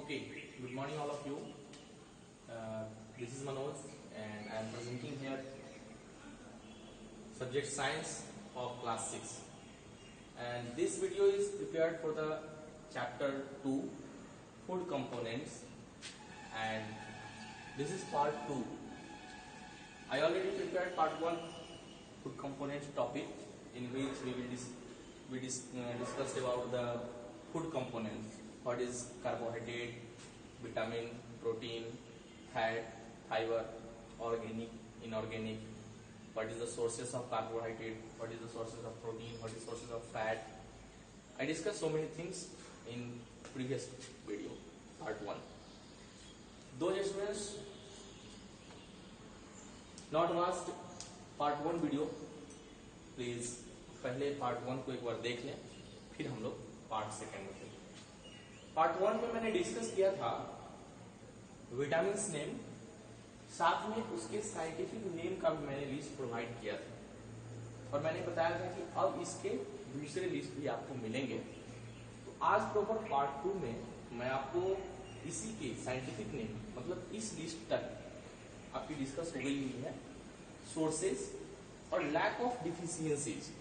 Okay, good morning all of you. This is Manoj and I am presenting here subject science of class 6, and this video is prepared for the chapter 2 food components, and this is part 2. I already prepared part 1 food components topic, in which we discussed about the food components. What is carbohydrate, vitamin, protein, fat, fiber, organic, inorganic, what is the sources of carbohydrate, what is the sources of protein, what is the sources of fat. I discussed so many things in previous video, part 1. Those students not watched part 1 video, please पहले part 1 को एक बार देख लें, फिर हम लोग part 2 में चलें। पार्ट 1 में मैंने डिस्कस किया था विटामिन नेम, साथ में उसके साइंटिफिक नेम का भी मैंने लिस्ट प्रोवाइड किया था, और मैंने बताया था कि अब इसके दूसरे लिस्ट भी आपको मिलेंगे। तो आज प्रॉपर पार्ट 2 में मैं आपको इसी के साइंटिफिक नेम, मतलब इस लिस्ट तक आपकी डिस्कस हो गई हुई है। सोर्सेस और लैक ऑफ डिफिशियंसीज,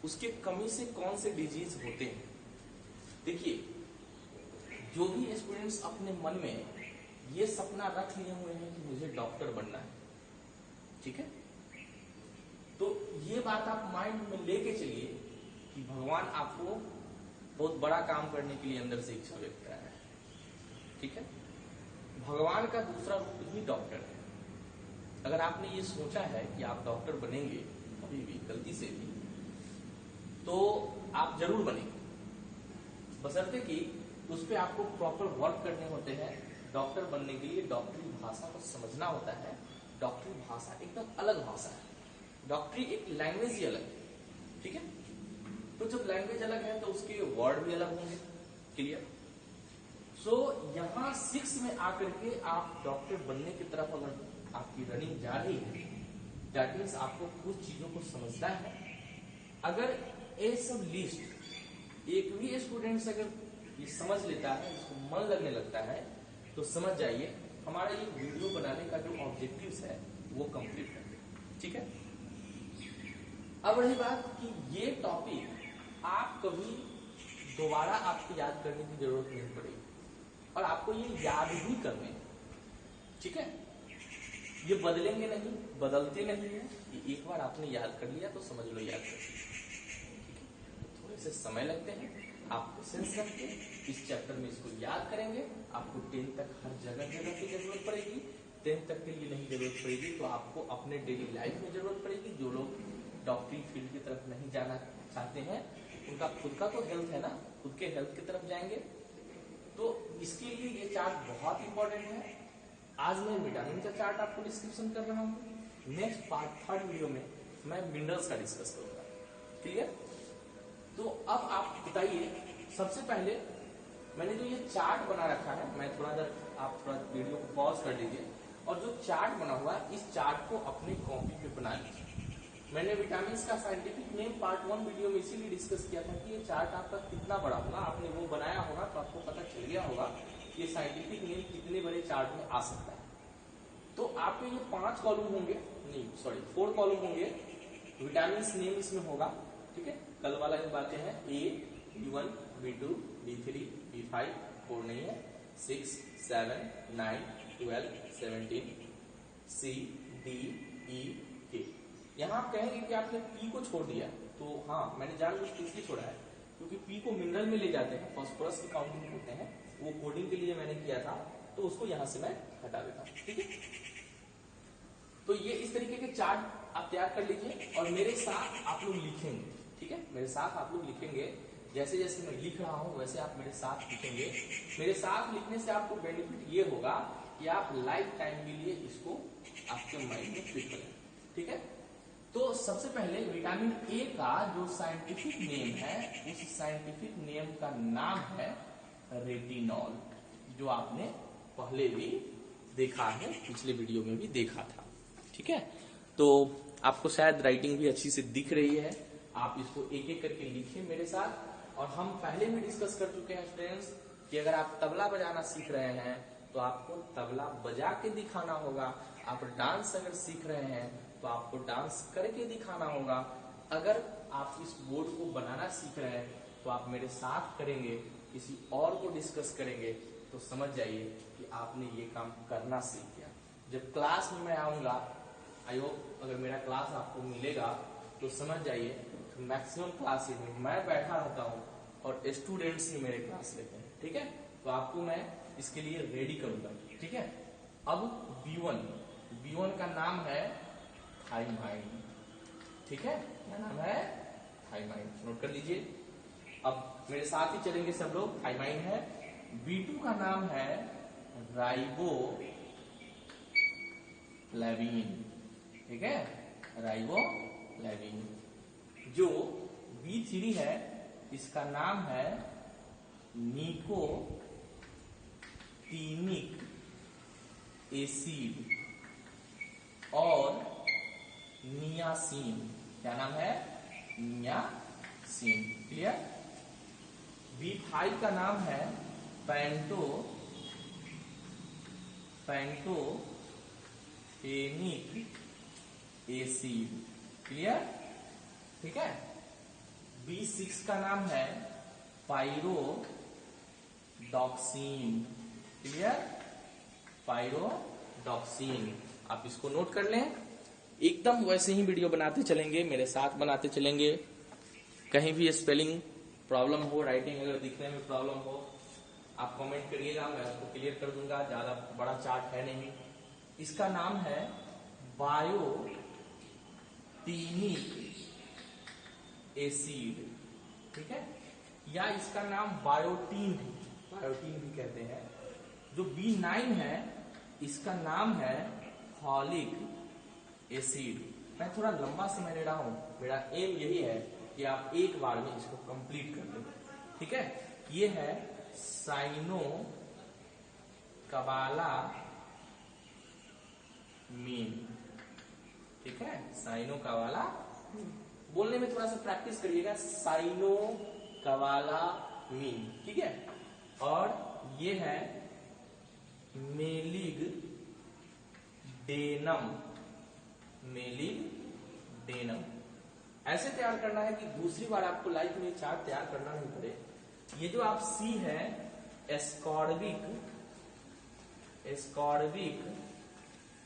उसके कमी से कौन से डिजीज होते हैं। देखिए, जो भी स्टूडेंट्स अपने मन में ये सपना रख लिए हुए हैं कि मुझे डॉक्टर बनना है, ठीक है, तो ये बात आप माइंड में लेके चलिए कि भगवान आपको बहुत बड़ा काम करने के लिए अंदर से इच्छा व्यक्त कराया है, ठीक है। भगवान का दूसरा रूप ही डॉक्टर है। अगर आपने ये सोचा है कि आप डॉक्टर बनेंगे कभी भी गलती से भी, तो आप जरूर बनेंगे, बशर्ते कि उस पर आपको प्रॉपर वर्क करने होते हैं। डॉक्टर बनने के लिए डॉक्टरी भाषा को समझना होता है। डॉक्टरी भाषा एकदम अलग भाषा है, डॉक्टरी एक लैंग्वेज ही अलग है, ठीक है। तो जब लैंग्वेज अलग है तो उसके वर्ड भी अलग होंगे, क्लियर। सो यहाँ 6 में आकर के आप डॉक्टर बनने की तरफ अगर आपकी रनिंग जा रही है, दैट मीन्स आपको कुछ चीजों को समझना है। अगर ये सब लिस्ट एक भी स्टूडेंट अगर ये समझ लेता है, इसको मन लगने लगता है, तो समझ जाइए हमारा ये वीडियो बनाने का जो ऑब्जेक्टिव्स है वो कंप्लीट कर दे, ठीक है। अब रही बात कि ये टॉपिक आप कभी दोबारा आपको याद करने की जरूरत नहीं पड़ेगी, और आपको ये याद भी करने, ठीक है। ये बदलेंगे नहीं, बदलते नहीं है, कि एक बार आपने याद कर लिया तो समझ लो याद कर लिया, ठीक है। तो थोड़े से समय लगते हैं, आप पेशेंस रखते इस चैप्टर में इसको याद करेंगे। आपको 10 तक हर जगह की जरूरत पड़ेगी। 10 तक के लिए नहीं जरूरत पड़ेगी तो आपको अपने डेली लाइफ में जरूरत पड़ेगी। जो लोग डॉक्टरी फील्ड की तरफ नहीं जाना चाहते हैं, उनका खुद का तो हेल्थ है ना, खुद के हेल्थ की तरफ जाएंगे, तो इसके लिए ये चार्ट बहुत इंपॉर्टेंट है। आज मैं विटामिन का चार्ट आपको डिस्क्रिप्शन कर रहा हूँ। नेक्स्ट पार्ट 3rd वीडियो में मैं मिनरल्स का डिस्कस करूंगा, क्लियर। तो अब आप बताइए, सबसे पहले मैंने जो ये चार्ट बना रखा है, मैं थोड़ा देर आप थोड़ा वीडियो को पॉज कर लीजिए, और जो चार्ट बना हुआ है इस चार्ट को अपनी कॉपी पे बना लीजिए। मैंने विटामिन का साइंटिफिक नेम पार्ट 1 वीडियो में इसीलिए डिस्कस किया था कि ये चार्ट आपका कितना बड़ा होगा। आपने वो बनाया होगा तो आपको पता चल गया होगा ये साइंटिफिक नेम कितने बड़े चार्ट में आ सकता है। तो आपके ये 5 कॉलम होंगे, नहीं सॉरी 4 कॉलम होंगे। विटामिन नेम इसमें होगा, ठीक है। कल वाला जो बातें हैं A, B1, B2, B3, B5, 4 नहीं है, 6, 7, 9, 12, 17, C, D, E, K। यहाँ आप कहेंगे कि आपने P को छोड़ दिया, तो हाँ मैंने जानबूझ के इसलिए छोड़ा है क्योंकि P को मिनरल में ले जाते हैं, फास्फोरस की काउंटिंग होते हैं, वो कोडिंग के लिए मैंने किया था, तो उसको यहाँ से मैं हटा देता हूँ, ठीक है। तो ये इस तरीके के चार्ट आप तैयार कर लीजिए और मेरे साथ आप लोग लिखेंगे, ठीक है। मेरे साथ आप लोग लिखेंगे, जैसे जैसे मैं लिख रहा हूं वैसे आप मेरे साथ लिखेंगे। मेरे साथ लिखने से आपको बेनिफिट ये होगा कि आप लाइफ टाइम के लिए इसको आपके माइंड में फिट करें, ठीक है। तो सबसे पहले विटामिन ए का जो साइंटिफिक नेम है, उस साइंटिफिक नेम का नाम है रेटिनॉल, जो आपने पहले भी देखा है, पिछले वीडियो में भी देखा था, ठीक है। तो आपको शायद राइटिंग भी अच्छी से दिख रही है, आप इसको एक एक करके लिखिए मेरे साथ। और हम पहले भी डिस्कस कर चुके हैं स्टूडेंट्स कि अगर आप तबला बजाना सीख रहे हैं तो आपको तबला बजा के दिखाना होगा। आप डांस अगर सीख रहे हैं तो आपको डांस करके दिखाना होगा। अगर आप इस बोर्ड को बनाना सीख रहे हैं तो आप मेरे साथ करेंगे, किसी और को डिस्कस करेंगे, तो समझ जाइए कि आपने ये काम करना सीख गया। जब क्लास में मैं आऊंगा, आई होप अगर मेरा क्लास आपको मिलेगा तो समझ जाइए मैक्सिमम क्लासेस में मैं बैठा रहता हूँ और स्टूडेंट्स ही मेरे क्लास लेते हैं। ठीक है, तो आपको मैं इसके लिए रेडी करूंगा। ठीक है, अब B1 का नाम है थाइमाइन। ठीक है, क्या नाम है? थाइमाइन। नोट कर लीजिए, अब मेरे साथ ही चलेंगे सब लोग। थाइमाइन है। B2 का नाम है राइबोफ्लेविन। ठीक है, राइबोफ्लेविन। जो B3 है इसका नाम है निकोटीनिक एसिड और नियासिन। क्या नाम है? नियासिन। क्लियर? B5 का नाम है पैंटोथेनिक एसिड। क्लियर? ठीक है। B6 का नाम है पाइरोडॉक्सिन। क्लियर? पाइरोडॉक्सिन। आप इसको नोट कर लें। एकदम वैसे ही वीडियो बनाते चलेंगे, मेरे साथ बनाते चलेंगे। कहीं भी स्पेलिंग प्रॉब्लम हो, राइटिंग अगर दिखने में प्रॉब्लम हो, आप कमेंट करिएगा, मैं उसको क्लियर कर दूंगा। ज्यादा बड़ा चार्ट है नहीं। इसका नाम है बायोटिनिक एसिड। ठीक है, या इसका नाम बायोटीन भी कहते हैं। जो B9 है इसका नाम है फॉलिक एसिड। मैं थोड़ा लंबा समय ले रहा हूं, मेरा एम यही है कि आप एक बार में इसको कंप्लीट कर दें। ठीक है, ये है साइनोकोबालामीन। ठीक है, साइनोकोबालामीन। बोलने में थोड़ा सा प्रैक्टिस करिएगा, साइनोकोबालामीन। ठीक है, और ये है मेलिगडेनम। ऐसे तैयार करना है कि दूसरी बार आपको लाइफ में चार्ट तैयार करना नहीं पड़े। ये जो आप सी है एस्कॉर्बिक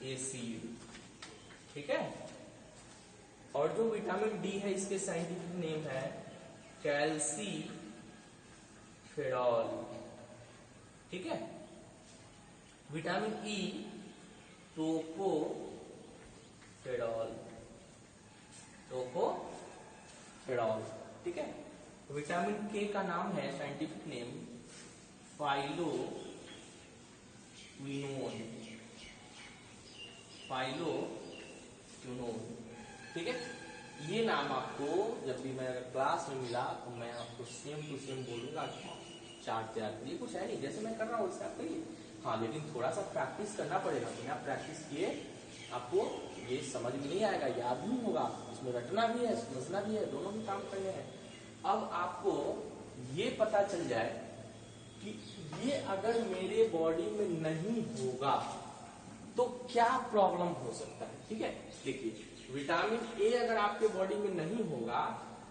एसिड। ठीक है, और जो विटामिन डी है इसके साइंटिफिक नेम है कैल्सीफेरॉल। ठीक है, विटामिन ई टोकोफेरॉल। ठीक है, विटामिन के का नाम है साइंटिफिक नेम फाइलोक्विनोन। ठीक है, ये नाम आपको जब भी मैं अगर क्लास में मिला तो मैं आपको सेम टू सेम बोलूंगा चार्ट तैयार करिए। कुछ है नहीं, जैसे मैं कर रहा हूँ वैसे आप करिए। हाँ, लेकिन थोड़ा सा प्रैक्टिस करना पड़ेगा। बिना प्रैक्टिस किए आपको ये समझ में नहीं आएगा, याद नहीं होगा। इसमें रटना भी है, समझना भी है, दोनों भी काम करने हैं। अब आपको ये पता चल जाए कि ये अगर मेरे बॉडी में नहीं होगा तो क्या प्रॉब्लम हो सकता है। ठीक है, देखिए, विटामिन ए अगर आपके बॉडी में नहीं होगा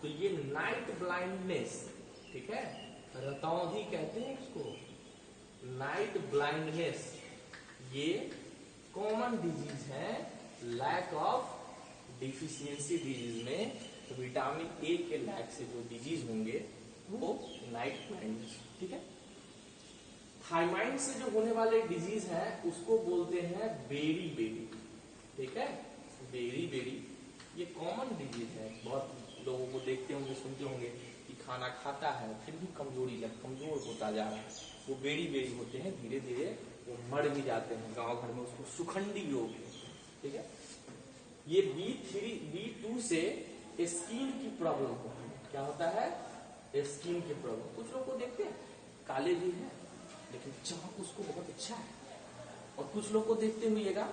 तो ये नाइट ब्लाइंडनेस, ठीक है, रतौंधी कहते हैं इसको, नाइट ब्लाइंडनेस, ये कॉमन डिजीज है। लैक ऑफ डिफिशियंसी डिजीज में विटामिन ए के लैक से जो डिजीज होंगे वो नाइट ब्लाइंडनेस। ठीक है, थाइमाइन से जो होने वाले डिजीज है उसको बोलते हैं बेरी। ठीक है, बेरी ये कॉमन डिजीज है। बहुत लोगों को देखते होंगे, सुनते होंगे कि खाना खाता है फिर भी कमजोर होता जा रहा है। वो बेरी होते हैं, धीरे धीरे वो मर भी जाते हैं। गांव घर में उसको सुखंडी रोग। ठीक है, ये B2 से स्किन की प्रॉब्लम होती है। क्या होता है? स्किन की प्रॉब्लम। कुछ लोग को देखते हैं काले भी है लेकिन चमक उसको बहुत अच्छा है, और कुछ लोग को देखते हुएगा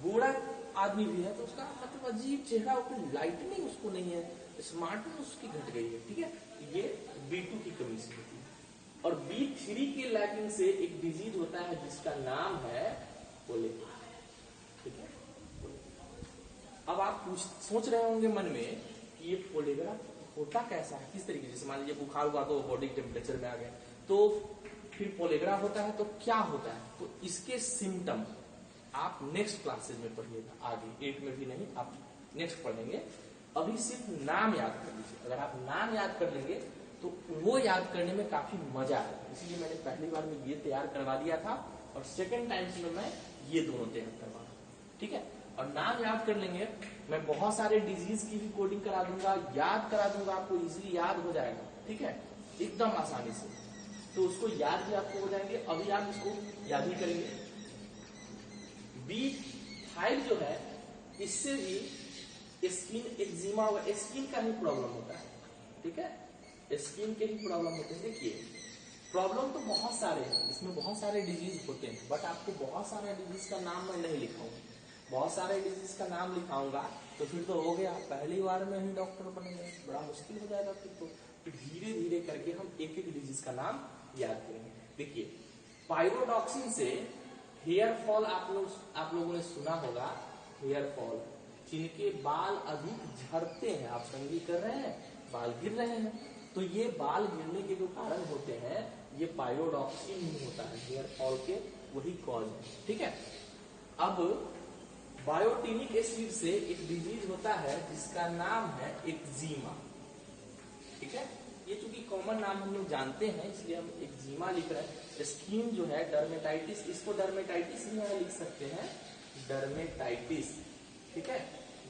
गोरा आदमी भी है तो उसका मतलब अजीब चेहरा, ऊपर लाइटनिंग उसको नहीं है, स्मार्टनेस उसकी घट गई है। ठीक है, ये B2 की कमी से होती है। और B3 के लैकिंग से एक डिजीज होता है जिसका नाम है कोलेरा। ठीक है, अब आप सोच रहे होंगे मन में कि ये कोलेरा होता कैसा है, किस तरीके से। मान लीजिए बुखार हुआ तो बॉडी टेम्परेचर में आ गया, तो फिर कोलेरा होता है तो क्या होता है। तो इसके सिम्टम आप नेक्स्ट क्लासेस में पढ़िएगा, आगे 8 में भी नहीं, आप नेक्स्ट पढ़ेंगे। अभी सिर्फ नाम याद कर लीजिए। अगर आप नाम याद कर लेंगे तो वो याद करने में काफी मजा आएगा, इसीलिए मैंने पहली बार में ये तैयार करवा दिया था और सेकेंड टाइम में मैं ये दोनों तैयार करवा रहा हूं। ठीक है, और नाम याद कर लेंगे, मैं बहुत सारे डिजीज की भी कोडिंग करा दूंगा, याद करा दूंगा, आपको इजीली याद हो जाएगा। ठीक है, एकदम आसानी से, तो उसको याद भी आपको हो जाएंगे। अभी आप इसको याद ही करेंगे। B5 जो है, इससे भी स्किन एक्जिमा होगा, स्किन का ही प्रॉब्लम होता है। ठीक है, स्किन के ही प्रॉब्लम होते हैं। देखिए, प्रॉब्लम तो बहुत सारे हैं, इसमें बहुत सारे डिजीज होते हैं, बट आपको बहुत सारे डिजीज का नाम मैं नहीं लिखाऊंगा। बहुत सारे डिजीज का नाम लिखाऊंगा तो फिर तो हो गया, पहली बार में ही डॉक्टर बनेंगे, बड़ा मुश्किल हो जाएगा। फिर धीरे धीरे करके हम एक एक डिजीज का नाम याद करेंगे। देखिए, पायरोडॉक्सिन से हेयर फॉल आप लोगों ने सुना होगा। हेयर फॉल, जिनके बाल अधिक झड़ते हैं, आप संगी कर रहे हैं, बाल गिर रहे हैं, तो ये बाल गिरने के जो कारण होते हैं ये पायरोडॉक्सिन ही होता है, हेयर फॉल के वही कॉज है। ठीक है, अब बायोटिनिक एसिड से एक डिजीज होता है जिसका नाम है एक्जिमा। ठीक है, ये चूंकि कॉमन नाम हम लोग जानते हैं इसलिए हम एक्जिमा लिख रहे हैं। स्किन जो है डर्मेटाइटिस, इसको डर्मेटाइटिस भी यहाँ लिख सकते हैं, डर्मेटाइटिस। ठीक है,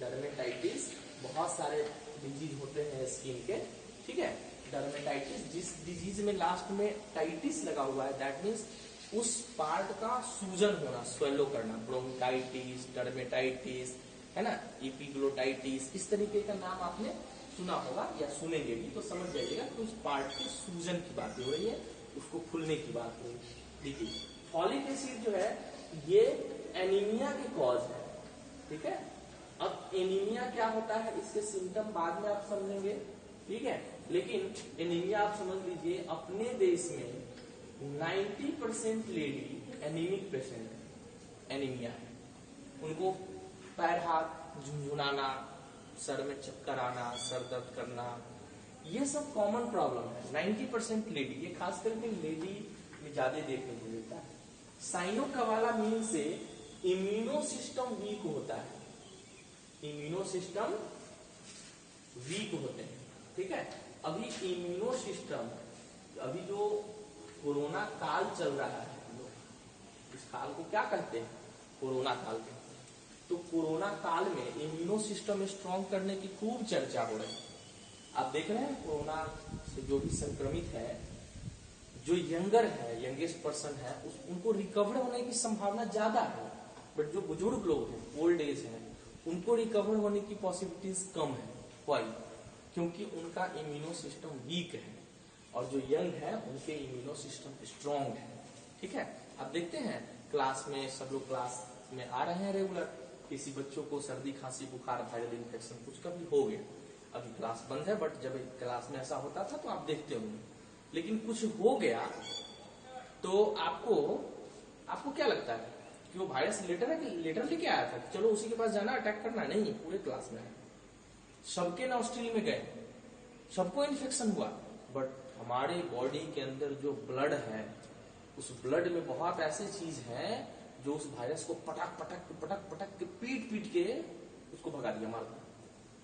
डर्मेटाइटिस, बहुत सारे डिजीज होते हैं स्किन के। ठीक है, डर्मेटाइटिस, जिस डिजीज में लास्ट में टाइटिस लगा हुआ है, दैट मीन्स उस पार्ट का सूजन होना, स्वेलो करना, ब्रोंकाइटिस, डर्मेटाइटिस, है ना, एपिग्लोटाइटिस, इस तरीके का नाम आपने सुना होगा या सुनेंगे भी, तो समझ जाइएगा कि उस पार्ट के सूजन की बात हो रही है, उसको खुलने की बात हो रही है। देखिए, फॉलिक एसिड जो है ये एनीमिया के कॉज है। ठीक है, अब एनीमिया क्या होता है इसके सिम्टम बाद में आप समझेंगे। ठीक है, लेकिन एनीमिया आप समझ लीजिए, अपने देश में 90% लेडी एनीमिक पेशेंट है, एनीमिया है। उनको पैर हाथ झुंझुनाना, सर में चक्कर आना, सर दर्द करना, ये सब कॉमन प्रॉब्लम है। 90% लेडी, ये खास करके लेडी में ज्यादा देखने को मिलता है। साइनोकावाला मीन से इम्यूनो सिस्टम वीक होता है, इम्यूनो सिस्टम वीक होते हैं। ठीक है, अभी इम्यूनो सिस्टम, अभी जो कोरोना काल चल रहा है, इस काल को क्या कहते हैं, कोरोना काल के। तो कोरोना काल में इम्यूनो सिस्टम स्ट्रॉन्ग करने की खूब चर्चा हो रही है। आप देख रहे हैं कोरोना से जो भी संक्रमित है, जो यंगर है, यंगेस्ट पर्सन है, उनको रिकवर होने की संभावना ज्यादा है। बट जो बुजुर्ग लोग हैं, ओल्ड एज हैं, उनको रिकवर होने की पॉसिबिलिटीज कम है। वाई? क्योंकि उनका इम्यूनो सिस्टम वीक है, और जो यंग है उनके इम्यूनो सिस्टम स्ट्रॉन्ग है। ठीक है, आप देखते हैं क्लास में, सब लोग क्लास में आ रहे हैं रेगुलर, किसी बच्चों को सर्दी खांसी बुखार वायरल इन्फेक्शन कुछ कभी हो गया, अभी क्लास बंद है, बट जब क्लास में ऐसा होता था तो आप देखते होंगे। लेकिन कुछ हो गया तो आपको क्या लगता है कि वो वायरस लेटर है कि लेटर लेके आया था, चलो उसी के पास जाना अटैक करना? नहीं, पूरे क्लास में है, सबके नॉस्ट्रिल में गए, सबको इन्फेक्शन हुआ। बट हमारे बॉडी के अंदर जो ब्लड है, उस ब्लड में बहुत ऐसी चीज है जो उस वायरस को पटक पटक के पीट के उसको भगा दिया, मार दिया।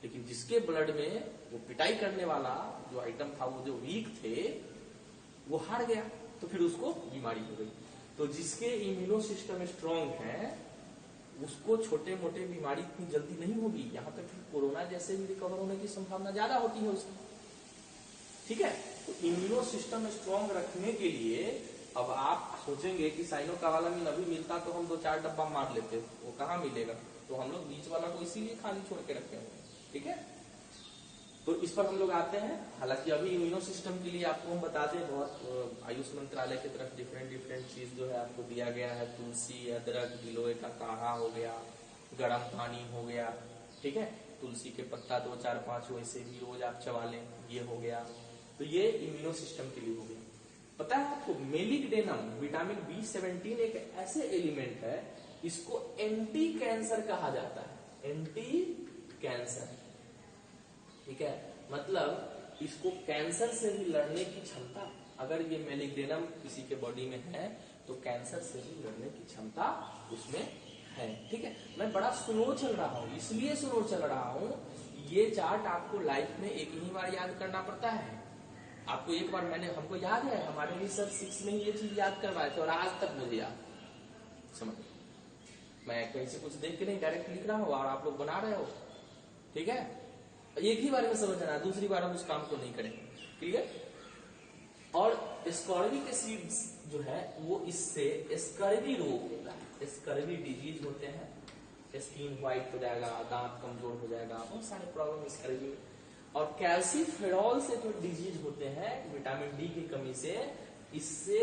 लेकिन जिसके ब्लड में वो पिटाई करने वाला जो आइटम था, वो जो वीक थे, वो हार गया, तो फिर उसको बीमारी हो गई। तो जिसके इम्यूनो सिस्टम स्ट्रांग है उसको छोटे मोटे बीमारी इतनी जल्दी नहीं होगी, यहाँ तक कि कोरोना जैसे भी रिकवर होने की संभावना ज्यादा होती है उसकी। ठीक है, तो इम्यूनो सिस्टम स्ट्रांग रखने के लिए अब आप सोचेंगे कि साइनोकावालामिन अभी मिलता तो हम 2-4 डब्बा मार लेते, वो कहाँ मिलेगा, तो हम लोग बीच वाला को इसीलिए खाली छोड़ के रखे हुए। ठीक है, तो इस पर हम लोग आते हैं। हालांकि अभी इम्यूनो सिस्टम के लिए आपको हम बता दें, बहुत आयुष मंत्रालय की तरफ डिफरेंट चीज जो है आपको दिया गया है। तुलसी, अदरक, गिलोय का काढ़ा हो गया, गर्म पानी हो गया। ठीक है, तुलसी के पत्ता 2-4-5 वैसे भी रोज आप चबा लें, ये हो गया। तो ये इम्यूनो सिस्टम के लिए हो गया। पता है आपको, मेलिग्डेनम विटामिन B17 एक ऐसे एलिमेंट है, इसको एंटी कैंसर कहा जाता है, एंटी कैंसर। ठीक है, मतलब इसको कैंसर से भी लड़ने की क्षमता, अगर ये मेलिग्डेनम किसी के बॉडी में है तो कैंसर से भी लड़ने की क्षमता उसमें है। ठीक है, मैं बड़ा स्लो चल रहा हूँ, इसलिए स्लो चल रहा हूँ, ये चार्ट आपको लाइफ में एक ही बार याद करना पड़ता है। आपको एक बार हमको याद है, हमारे लिए सर 6 में ये चीज याद करवाए थे और आज तक मुझे याद, समझ, मैं कहीं से कुछ देख के नहीं डायरेक्ट लिख रहा हूँ और आप लोग बना रहे हो। ठीक है, एक ही बार में समझना, दूसरी बार हम उस काम को नहीं करेंगे। क्लियर? और स्कॉर्बी के सीड्स जो है वो इससे स्कर्वी रोग होता है, स्कर्वी डिजीज होते हैं, स्किन व्हाइट हो जाएगा, दांत कमजोर हो जाएगा, बहुत सारे प्रॉब्लम स्कर्वी। और कैल्सीफेरॉल से जो डिजीज होते हैं विटामिन डी की कमी से, इससे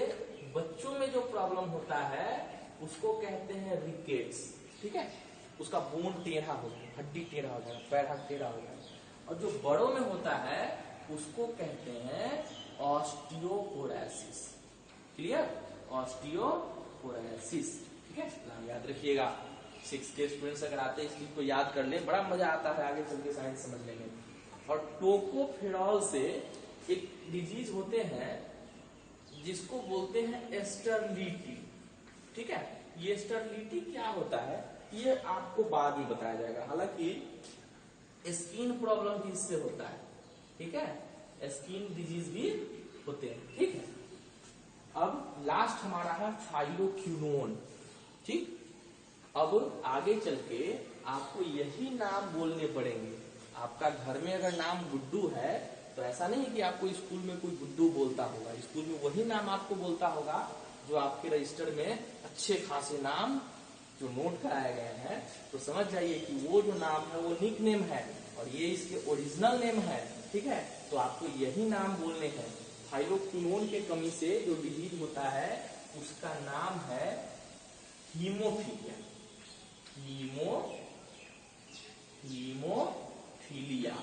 बच्चों में जो प्रॉब्लम होता है उसको कहते हैं रिकेट्स। ठीक है, उसका बोन टेढ़ा हो जाएगा, हड्डी टेढ़ा हो जाएगा, पैर हाथ टेढ़ा हो जाएगा। और जो बड़ों में होता है उसको कहते हैं ऑस्टियोपोरोसिस। क्लियर? ऑस्टियोपोरोसिस। ठीक है, नाम याद रखिएगा। 6 के स्टूडेंट्स अगर आते हैं इस चीज को याद कर ले, बड़ा मजा आता है, आगे चल के साइंस समझ लेंगे। और टोकोफेरॉल से एक डिजीज होते हैं जिसको बोलते हैं एस्टरलिटी। ठीक है, ये एस्टरलिटी क्या होता है ये आपको बाद में बताया जाएगा, हालांकि स्किन प्रॉब्लम भी इससे होता है। ठीक है, स्किन डिजीज भी होते हैं। ठीक है, अब लास्ट हमारा है थाइरोक्विनोन। ठीक, अब आगे चल के आपको यही नाम बोलने पड़ेंगे। आपका घर में अगर नाम गुड्डू है तो ऐसा नहीं कि आपको स्कूल में कोई गुड्डू बोलता होगा, स्कूल में वही नाम आपको बोलता होगा जो आपके रजिस्टर में अच्छे खासे नाम जो नोट कराए गए हैं। तो समझ जाइए कि वो जो नाम है वो निक नेम है और ये इसके ओरिजिनल नेम है। ठीक है, तो आपको यही नाम बोलने हैं। थाइरोक्विनोन के कमी से जो डिजीज होता है उसका नाम है हीमोफीलिया। हीमोफीलिया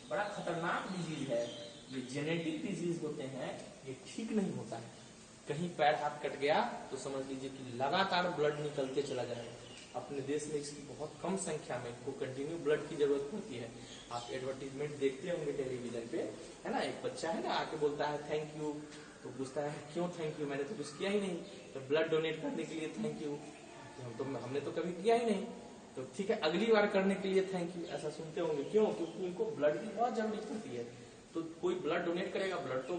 बड़ा खतरनाक डिजीज है, ये जेनेटिक डिजीज होते हैं, ये ठीक नहीं होता है। कहीं पैर हाथ कट गया तो समझ लीजिए कि लगातार ब्लड निकलते चला जाएगा। अपने देश में इसकी बहुत कम संख्या में इसको कंटिन्यू ब्लड की जरूरत पड़ती है। आप एडवर्टीजमेंट देखते होंगे टेलीविजन पे, है ना, एक बच्चा है ना आके बोलता है थैंक यू, तो पूछता है क्यों थैंक यू, मैंने तो कुछ किया ही नहीं, तो ब्लड डोनेट करने के लिए थैंक यू, हमने तो कभी किया ही नहीं, तो ठीक है अगली बार करने के लिए थैंक यू, ऐसा सुनते होंगे। क्यों? क्योंकि उनको ब्लड की बहुत जरूरत होती है। तो कोई ब्लड डोनेट करेगा, ब्लड तो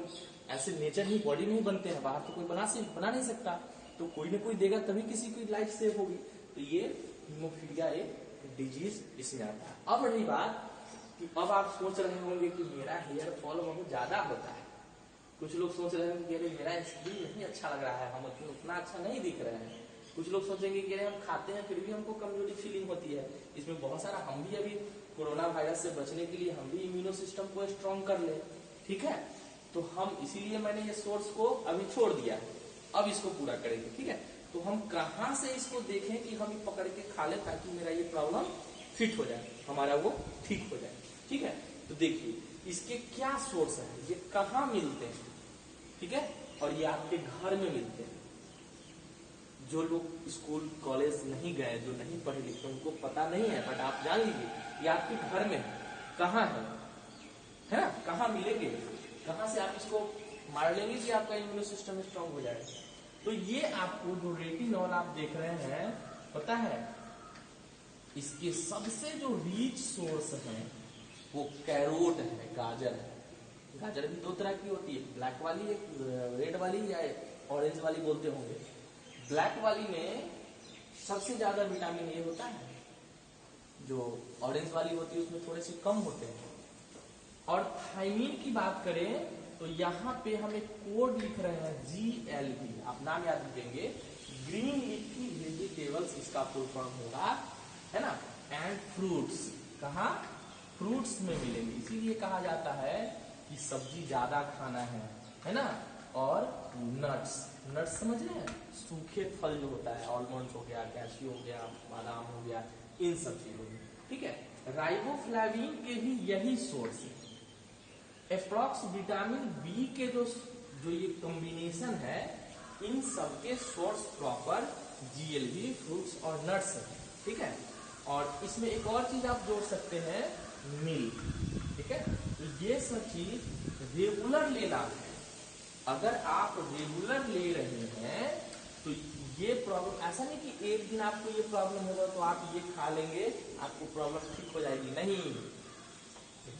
ऐसे नेचर ही बॉडी में ही बनते हैं, बाहर तो कोई बना नहीं सकता, तो कोई ना कोई देगा तभी किसी की लाइफ सेव होगी। तो ये हीमोफीलिया एक डिजीज इसमें आता है। अब रही बात कि अब आप सोच रहे होंगे कि मेरा हेयर फॉल बहुत ज्यादा होता है। कुछ लोग सोच रहे हैं कि मेरा स्किन नहीं अच्छा लग रहा है, हम उतना अच्छा नहीं दिख रहे हैं। कुछ लोग सोचेंगे कि हम खाते हैं फिर भी हमको कमजोरी फीलिंग होती है। इसमें बहुत सारा हम भी अभी कोरोना वायरस से बचने के लिए हम भी इम्यूनो सिस्टम को स्ट्रॉन्ग कर ले। ठीक है, तो हम इसीलिए मैंने ये सोर्स को अभी छोड़ दिया, अब इसको पूरा करेंगे। ठीक है, तो हम कहां से इसको देखें कि हम पकड़ के खा ले ताकि मेरा ये प्रॉब्लम फिट हो जाए, हमारा वो ठीक हो जाए। ठीक है, तो देखिए इसके क्या सोर्स है, ये कहाँ मिलते हैं। ठीक है, और ये आपके घर में मिलते हैं। जो लोग स्कूल कॉलेज नहीं गए, जो नहीं पढ़े लिखे, उनको पता नहीं है, बट आप जान लीजिए ये आपके घर में कहाँ है ना, कहाँ मिलेंगे, कहाँ से आप इसको मार लेंगे कि आपका इम्यूनो सिस्टम स्ट्रांग हो जाए। तो ये आपको जो रेटिनॉल आप देख रहे हैं, पता है इसके सबसे जो रीच सोर्स है वो कैरोट है, गाजर है। गाजर भी 2 तरह की होती है, ब्लैक वाली, एक रेड वाली या ऑरेंज वाली बोलते होंगे। ब्लैक वाली में सबसे ज्यादा विटामिन ए होता है, जो ऑरेंज वाली होती है उसमें थोड़े से कम होते हैं। और थायमीन की बात करें तो यहाँ पे हम एक कोड लिख रहे हैं GLP, आप नाम याद रखेंगे, ग्रीन लीफी वेजिटेबल्स इसका फुल फॉर्म होगा, है ना, एंड फ्रूट्स। कहा? फ्रूट्स में मिलेंगे, इसीलिए कहा जाता है कि सब्जी ज्यादा खाना है ना। और नट्स समझ रहे हैं, सूखे फल जो होता है, आलमंड हो गया, कैश्यू हो गया, बादाम हो गया, इन सब चीजों में। ठीक है, राइबोफ्लाविन के भी यही सोर्स है। अप्रॉक्स विटामिन बी के जो जो ये कॉम्बिनेशन है इन सबके सोर्स प्रॉपर जीएलबी फ्रूट्स और नट्स है, ठीक है। और इसमें एक और चीज आप जोड़ सकते हैं, मिल्क, ठीक है। तो ये सब चीज रेगुलर लेना है। अगर आप रेगुलर ले रहे हैं तो ये प्रॉब्लम, ऐसा नहीं कि एक दिन आपको ये प्रॉब्लम होगा तो आप ये खा लेंगे आपको प्रॉब्लम ठीक हो जाएगी, नहीं।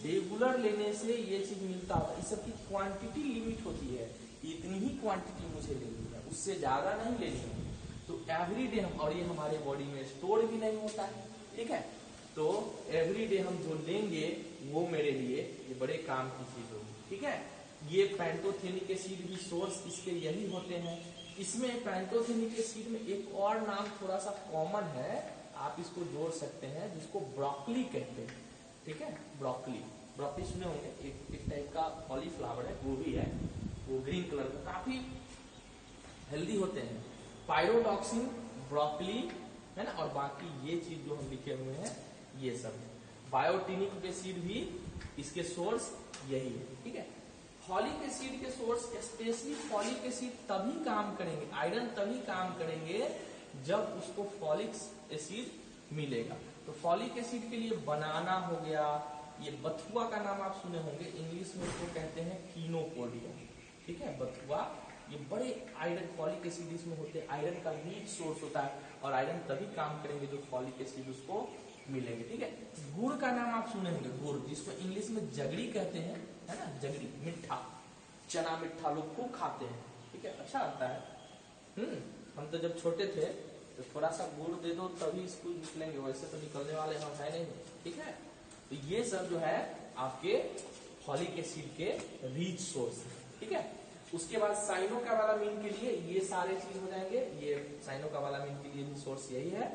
रेगुलर लेने से ये चीज मिलता होता है। इस सब की क्वांटिटी लिमिट होती है, इतनी ही क्वांटिटी मुझे लेनी है, उससे ज्यादा नहीं लेनी है। तो एवरी डे हम, और ये हमारे बॉडी में स्टोर भी नहीं होता है, ठीक है। तो एवरी डे हम जो लेंगे वो मेरे लिए ये बड़े काम की चीज होगी, ठीक है। ये पैंटोथेनिक एसिड भी सोर्स इसके यही होते हैं। इसमें पैंटोथेनिक एसिड में एक और नाम थोड़ा सा कॉमन है, आप इसको जोड़ सकते हैं, जिसको ब्रोकली कहते हैं, ठीक है। ब्रोकली, ब्रोकली सुने होंगे, एक टाइप का कॉलीफ्लावर है, वो भी है, वो ग्रीन कलर का, काफी हेल्दी होते हैं। पायरोटॉक्सिन, ब्रोकली, है ना। और बाकी ये चीज जो हम लिखे हुए हैं ये सब है। बायोटिनिक एसिड भी इसके सोर्स यही है, ठीक है। फॉलिक एसिड के सोर्स, स्पेशली फॉलिक एसिड तभी काम करेंगे, आयरन तभी काम करेंगे जब उसको फॉलिक एसिड मिलेगा। तो फॉलिक एसिड के लिए बनाना हो गया, ये बथुआ का नाम आप सुने होंगे, इंग्लिश में इसको कहते हैं कीनोपोडियम, ठीक है। बथुआ, ये बड़े आयरन, फॉलिक एसिड इसमें होते हैं, आयरन का रीच सोर्स होता है, और आयरन तभी काम करेंगे जो फॉलिक एसिड उसको मिलेंगे, ठीक है। गुड़ का नाम आप सुने होंगे, गुड़, जिसको इंग्लिश में जगरी कहते हैं, है ना, जगरी, मिठा, चना मिठा लोग खूब खाते हैं, ठीक है, अच्छा आता है। हम तो जब छोटे थे तो थोड़ा सा गुड़ दे दो तभी स्कूल निकलेंगे, वैसे तो निकलने वाले हम है नहीं, ठीक है। तो ये सब जो है आपके फॉलिक एसिड के रीच सोर्स है, ठीक है। उसके बाद साइनोकाबालामिन के लिए ये सारे चीज हो जाएंगे, ये साइनोकाबालामिन के लिए भी सोर्स यही है।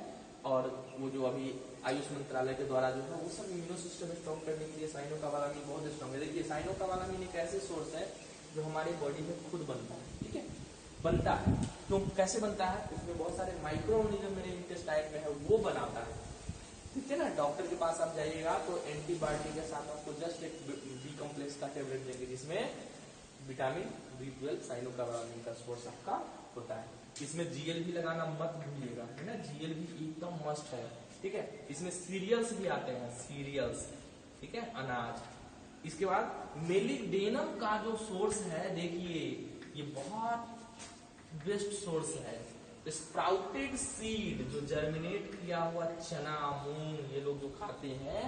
और वो जो अभी आयुष मंत्रालय के द्वारा जो है वो सब इम्यूनो सिस्टम स्ट्रॉन्ग करने के लिए साइनोकाबालामिन बहुत स्ट्रॉन्ग है। देखिए साइनोकाबालामिन एक ऐसे सोर्स है जो हमारे बॉडी में खुद बनता है, ठीक है, बनता है। तो कैसे बनता है, उसमें बहुत सारे माइक्रो ऑर्गेनिज्म मेरे इंटेस्टाइन में है, वो बनाता है, ठीक है ना। डॉक्टर के पास आप जाइएगा तो एंटीबायोटिक के साथ आपको जस्ट एक बी कॉम्प्लेक्स का टेबलेट देंगे, जिसमें विटामिन B12 साइनोकाबालामिन का सोर्स आपका होता है। इसमें जीएलबी लगाना मत भूलिएगा, है ना, जीएलबी एकदम मस्ट है, ठीक है। इसमें सीरियल्स भी आते हैं, सीरियल्स, ठीक है, अनाज। इसके बाद मेलिडेनम का जो सोर्स है, देखिए ये बहुत बेस्ट सोर्स है। स्प्राउटेड सीड, जो जर्मिनेट किया हुआ चना, मूंग, ये लोग जो खाते हैं,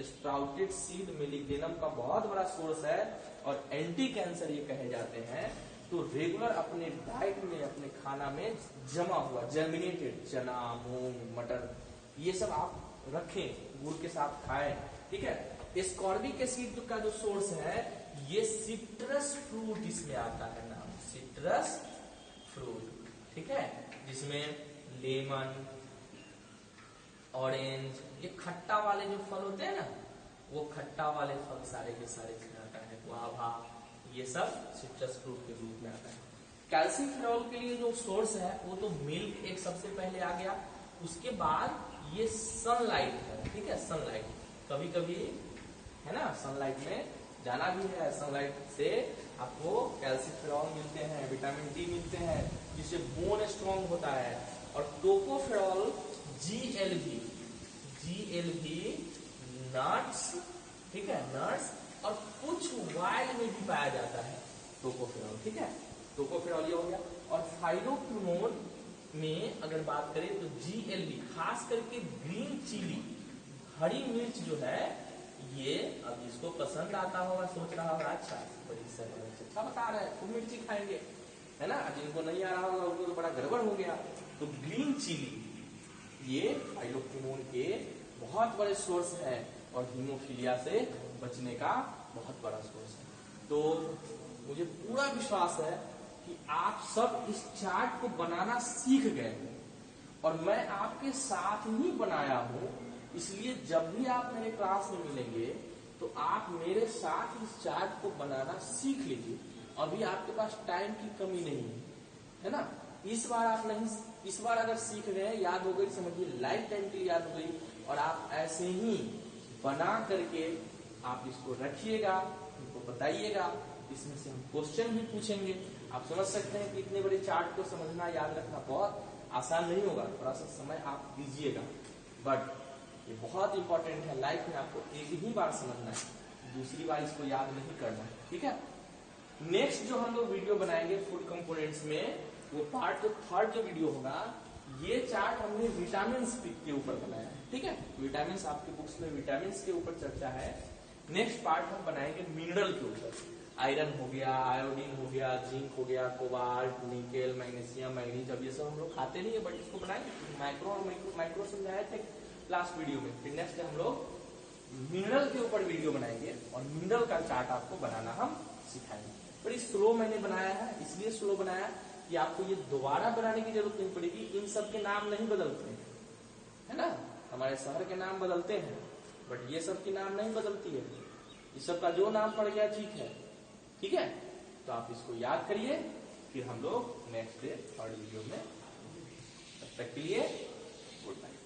स्प्राउटेड सीड मेलिडेनम का बहुत बड़ा सोर्स है, और एंटी कैंसर ये कहे जाते हैं। तो रेगुलर अपने डाइट में, अपने खाना में जमा हुआ जर्मिनेटेड चना, मूंग, मटर, ये सब आप रखें, गुड़ के साथ खाएं, ठीक है। एस्कॉर्बिक एसिड का जो सोर्स है, ये सिट्रस फ्रूट इसमें आता है नाम, सिट्रस फ्रूट, ठीक है, जिसमें लेमन, ऑरेंज, ये खट्टा वाले जो फल होते हैं ना, वो खट्टा वाले फल सारे के सारे इसमें आता है, गुआवा, ये सब सिट्रस फ्रूट के रूप में आता है। कैल्सीफेरॉल के लिए जो सोर्स है वो तो मिल्क एक सबसे पहले आ गया, उसके बाद ये सनलाइट है, ठीक है, सनलाइट, कभी कभी है ना, सनलाइट में जाना भी है, सनलाइट से आपको कैल्सीफेरॉल मिलते हैं, विटामिन डी मिलते हैं, जिससे बोन स्ट्रॉन्ग होता है। और टोकोफेरॉल, जीएलबी नट्स, ठीक है, नट्स, और कुछ वाइल्ड में भी पाया जाता है टोकोफेरॉल, ठीक है, टोकोफेरॉल ये हो गया। और फाइलोक्विनोन में अगर बात करें तो जीएलबी, खास करके ग्रीन चिली, हरी मिर्च जो है, ये अब जिसको पसंद आता होगा सोच रहा होगा अच्छा बड़ी सही अच्छा बता रहे हैं, खूब मिर्ची खाएंगे, है ना। जिनको नहीं आ रहा होगा उनको तो बड़ा गड़बड़ हो गया। तो ग्रीन चिली ये फाइलोक्विनोन के बहुत बड़े सोर्स है, और हीमोफीलिया से बचने का बहुत बड़ा सोर्स है। तो मुझे पूरा विश्वास है कि आप सब इस चार्ट को बनाना सीख गए हैं, और मैं आपके साथ ही बनाया हूं, इसलिए जब भी आप मेरे क्लास में मिलेंगे तो आप मेरे साथ इस चार्ट को बनाना सीख लीजिए। अभी आपके पास टाइम की कमी नहीं है ना। इस बार आप नहीं, इस बार अगर सीख गए, याद हो गई, समझिए लाइफ टाइम के लिए याद हो गई, और आप ऐसे ही बना करके आप इसको रखिएगा, इनको बताइएगा, इसमें से हम क्वेश्चन भी पूछेंगे। आप समझ सकते हैं कि इतने बड़े चार्ट को समझना, याद रखना बहुत आसान नहीं होगा, थोड़ा सा समय आप दीजिएगा, बट ये बहुत इंपॉर्टेंट है। लाइफ में आपको एक ही बार समझना है, दूसरी बार इसको याद नहीं करना है, ठीक है। नेक्स्ट जो हम लोग वीडियो बनाएंगे फूड कंपोनेंट्स में, वो पार्ट जो थर्ड जो वीडियो होगा, ये चार्ट हमने विटामिन के ऊपर बनाया है, ठीक है। विटामिन, आपके बुक्स में विटामिन के ऊपर चर्चा है। नेक्स्ट पार्ट हम बनाएंगे मिनरल के ऊपर, आयरन हो गया, आयोडीन हो गया, जिंक हो गया, कोबाल्ट, निकेल, मैग्नीशियम, मैग्नीज। अब ये सब हम लोग खाते नहीं है, बट इसको बनाएंगे। माइक्रो समझाए थे लास्ट वीडियो में। फिर नेक्स्ट हम लोग मिनरल के ऊपर वीडियो बनाएंगे और मिनरल का चार्ट आपको बनाना हम सिखाएंगे। बड़ी स्लो मैंने बनाया है, इसलिए स्लो बनाया कि आपको ये दोबारा बनाने की जरूरत नहीं पड़ेगी। इन सब के नाम नहीं बदलते हैं, है ना। हमारे शहर के नाम बदलते हैं, बट ये सब के नाम नहीं बदलती है। इस सब का जो नाम पड़ गया ठीक है, ठीक है। तो आप इसको याद करिए, फिर हम लोग नेक्स्ट डे थर्ड वीडियो में। तब तक के लिए गुड नाइट।